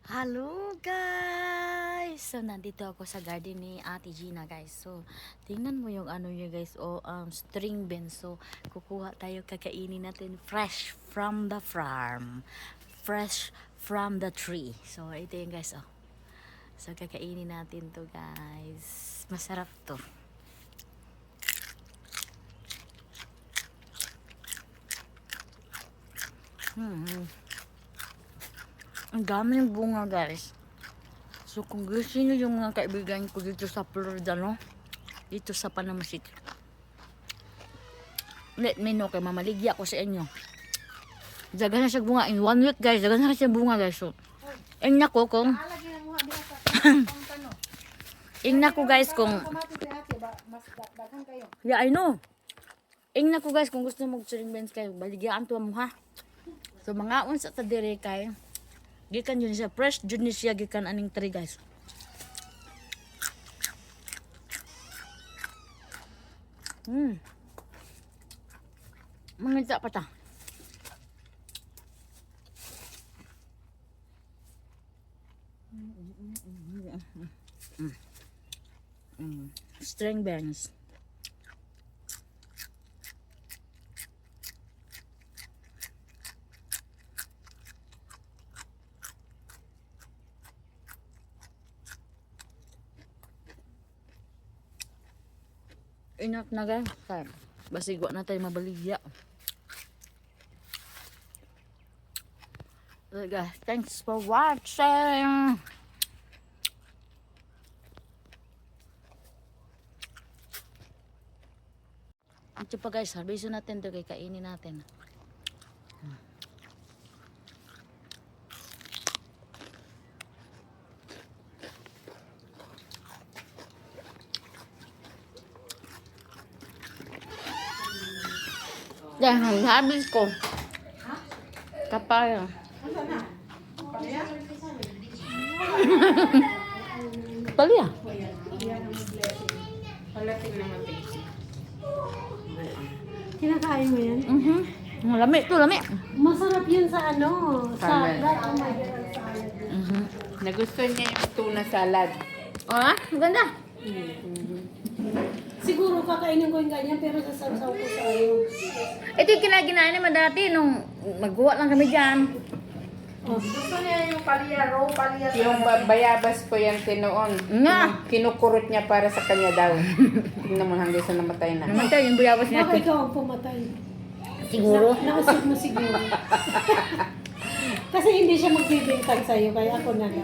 Hello guys! So nandito ako sa garden ni Ate Gina guys. So tingnan mo yung ano niya guys, string beans. So kukuha tayo, kakainin natin fresh from the farm. Fresh from the tree. So ito yung guys oh. So kakainin natin to guys. Masarap to. Ang dami ng bunga guys. So kung gusto niyo yung mga kaibigan ko dito sa Florida, no? Dito sa Panama City, let me know kay mamaligya ko sa inyo. Dagan na siya bunga in 1 week guys. Dagan na siya bunga guys. So ingna ko kung ingna ko guys kung yeah, I know. Ingna ko guys kung gusto mo mag-string beans kayo, baligyan to mo ha. So mga unsa ta dire kay gikan yun siya fresh jud ni siya gikan aning tree guys. Mangita pa ta. String beans. Enough na guys. Basigwa na tayo mabaligya. So guys, thanks for watching. Ito pa guys, harbiso natin to kay kainin natin. Dahil habis ko. Kapaya. Palya. Kinakain mo yan? Lami to, lami. Masarap yun sa ano? Salad. Salad. Oh my God, salad. Nagustuhan niya yung tuna salad. Ah, maganda. Siguro kakainin ko yung ganyan pero sasaw ko sa iyo. Ito yung kinaginain naman dati nung magguwa lang kami dyan. Gusto niya yung palya, raw palya. Yung bayabas ko yan tinoon. Nga. Kinukurot niya para sa kanya daw. Tingnan mo hanggang sa namatay na. Naman tayo yung buyabas Baka natin. ikaw ang pumatay. Siguro. Nausap mo siguro. Kasi hindi siya magbibintang sa'yo kaya ako na lang.